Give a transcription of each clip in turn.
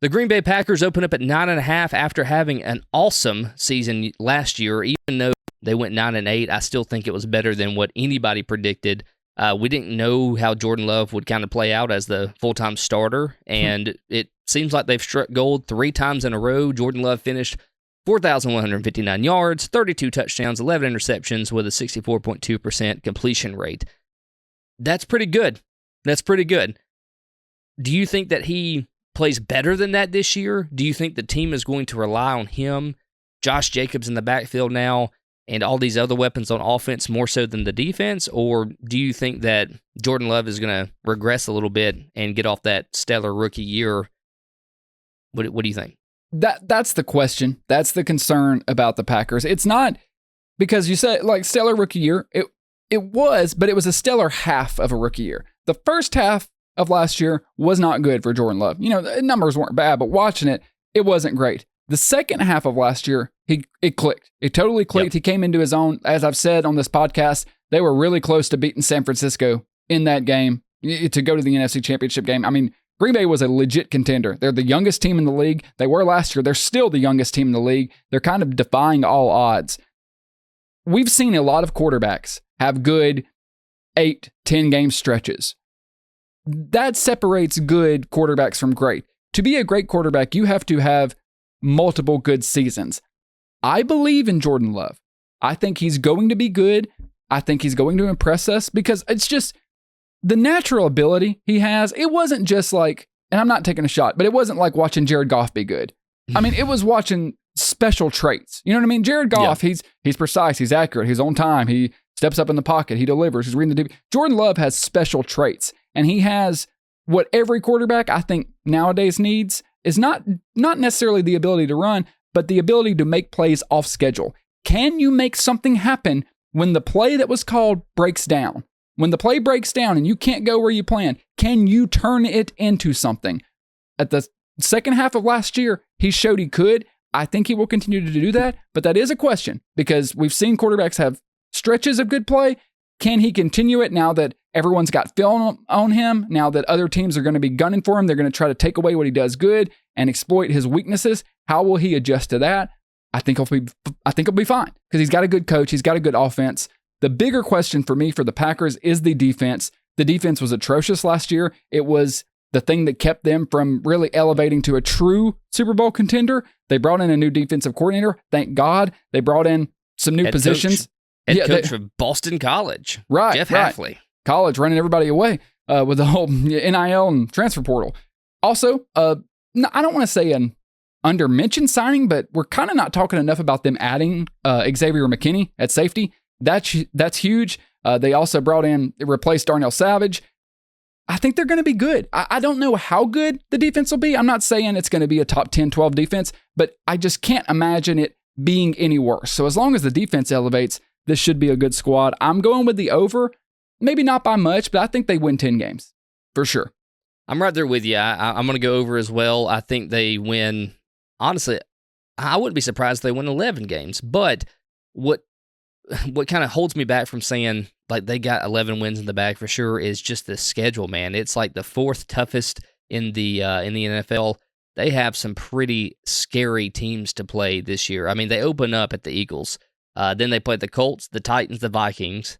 The Green Bay Packers open up at 9.5 after having an awesome season last year. Even though they went 9-8, I still think it was better than what anybody predicted. We didn't know how Jordan Love would kind of play out as the full-time starter, and it seems like they've struck gold 3 times in a row. Jordan Love finished 4,159 yards, 32 touchdowns, 11 interceptions with a 64.2% completion rate. That's pretty good. That's pretty good. Do you think that he plays better than that this year? Do you think the team is going to rely on him, Josh Jacobs in the backfield now, and all these other weapons on offense more so than the defense? Or do you think that Jordan Love is going to regress a little bit and get off that stellar rookie year? What do you think? That's the question. That's the concern about the Packers. It's not because you said like stellar rookie year. It was, but it was a stellar half of a rookie year. The first half of last year was not good for Jordan Love. You know, the numbers weren't bad, but watching it, it wasn't great. The second half of last year, it clicked. It totally clicked. Yep. He came into his own. As I've said on this podcast, they were really close to beating San Francisco in that game to go to the NFC Championship game. I mean, Green Bay was a legit contender. They're the youngest team in the league. They were last year. They're still the youngest team in the league. They're kind of defying all odds. We've seen a lot of quarterbacks have good 8-10 game stretches. That separates good quarterbacks from great. To be a great quarterback, you have to have multiple good seasons. I believe in Jordan Love. I think he's going to be good. I think he's going to impress us because it's just the natural ability he has. It wasn't just like, and I'm not taking a shot, but it wasn't like watching Jared Goff be good. I mean, it was watching special traits. You know what I mean? Jared Goff, he's precise, he's accurate, he's on time, he steps up in the pocket, he delivers, he's reading the DB. Jordan Love has special traits, and he has what every quarterback I think nowadays needs is not necessarily the ability to run, but the ability to make plays off schedule. Can you make something happen when the play that was called breaks down? When the play breaks down and you can't go where you plan, can you turn it into something? At the second half of last year, he showed he could. I think he will continue to do that, but that is a question because we've seen quarterbacks have stretches of good play. Can he continue it now that everyone's got film on him? Now that other teams are going to be gunning for him, they're going to try to take away what he does good and exploit his weaknesses. How will he adjust to that? I think he'll be fine because he's got a good coach. He's got a good offense. The bigger question for me for the Packers is the defense. The defense was atrocious last year. It was the thing that kept them from really elevating to a true Super Bowl contender. They brought in a new defensive coordinator. Thank God. They brought in some new positions. Head coach from Boston College. Right. Jeff Hafley. College running everybody away with the whole NIL and transfer portal. Also, I don't want to say an under-mentioned signing, but we're kind of not talking enough about them adding Xavier McKinney at safety. That's huge. They also replaced Darnell Savage. I think they're going to be good. I don't know how good the defense will be. I'm not saying it's going to be a top 10, 12 defense, but I just can't imagine it being any worse. So as long as the defense elevates, this should be a good squad. I'm going with the over. Maybe not by much, but I think they win 10 games for sure. I'm right there with you. I'm going to go over as well. I think they win. Honestly, I wouldn't be surprised if they win 11 games. But what kind of holds me back from saying like they got 11 wins in the bag for sure is just the schedule, man. It's like the 4th toughest in the NFL. They have some pretty scary teams to play this year. I mean, they open up at the Eagles. Then they play the Colts, the Titans, the Vikings,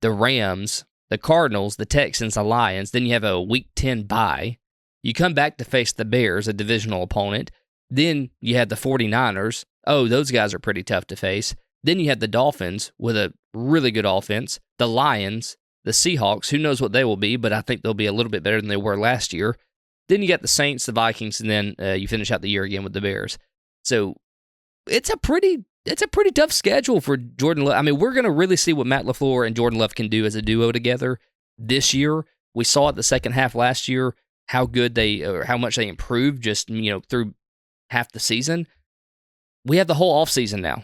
the Rams, the Cardinals, the Texans, the Lions. Then you have a Week 10 bye. You come back to face the Bears, a divisional opponent. Then you have the 49ers. Oh, those guys are pretty tough to face. Then you have the Dolphins with a really good offense. The Lions, the Seahawks, who knows what they will be, but I think they'll be a little bit better than they were last year. Then you got the Saints, the Vikings, and then you finish out the year again with the Bears. So it's a pretty tough schedule for Jordan Love. I mean, we're going to really see what Matt LaFleur and Jordan Love can do as a duo together this year. We saw it the second half last year, how much they improved just, through half the season. We have the whole offseason now.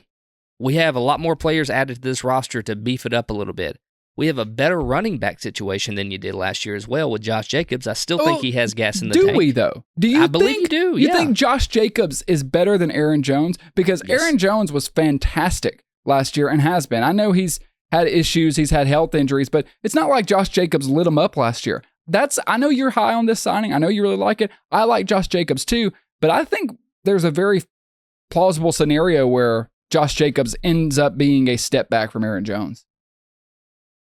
We have a lot more players added to this roster to beef it up a little bit. We have a better running back situation than you did last year as well with Josh Jacobs. I still think he has gas in the tank. Do we, though? I believe you do, You think Josh Jacobs is better than Aaron Jones? Because yes. Aaron Jones was fantastic last year and has been. I know he's had issues, he's had health injuries, but it's not like Josh Jacobs lit him up last year. I know you're high on this signing. I know you really like it. I like Josh Jacobs too, But I think there's a very plausible scenario where Josh Jacobs ends up being a step back from Aaron Jones.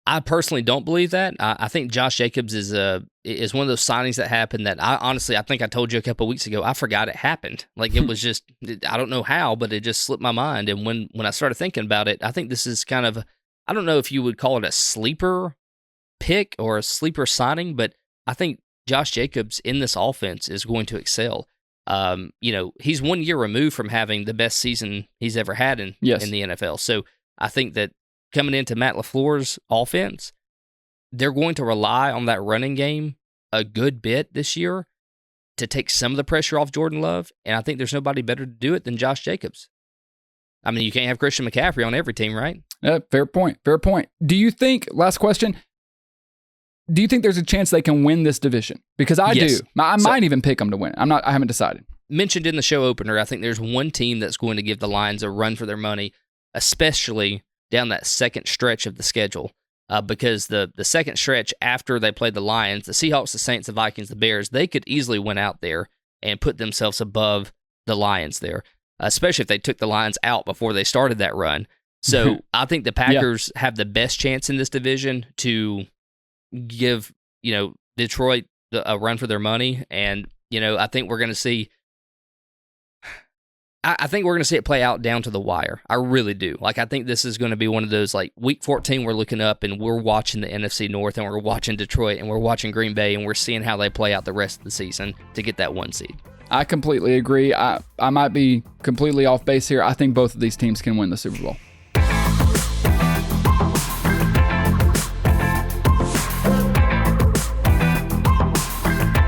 I personally don't believe that. I think Josh Jacobs is one of those signings that happened that I think I told you a couple of weeks ago. I forgot it happened. Like it was just, I don't know how, but it just slipped my mind. And when I started thinking about it, I think this is kind of, I don't know if you would call it a sleeper pick or a sleeper signing, but I think Josh Jacobs in this offense is going to excel. He's 1 year removed from having the best season he's ever had in the NFL. So I think that coming into Matt LaFleur's offense, they're going to rely on that running game a good bit this year to take some of the pressure off Jordan Love, and I think there's nobody better to do it than Josh Jacobs. I mean, you can't have Christian McCaffrey on every team, right? Fair point. Do you think, last question, do you think there's a chance they can win this division? Because I do. I might even pick them to win. I haven't decided. Mentioned in the show opener, I think there's one team that's going to give the Lions a run for their money, especially down that second stretch of the schedule, because the second stretch after they played the Lions, the Seahawks, the Saints, the Vikings, the Bears, they could easily win out there and put themselves above the Lions there, especially if they took the Lions out before they started that run. So I think the Packers have the best chance in this division to give Detroit a run for their money, and I think we're going to see. I think we're going to see it play out down to the wire. I really do. Like, I think this is going to be one of those, like, week 14, we're looking up and we're watching the NFC North and we're watching Detroit and we're watching Green Bay and we're seeing how they play out the rest of the season to get that 1 seed. I completely agree. I might be completely off base here. I think both of these teams can win the Super Bowl.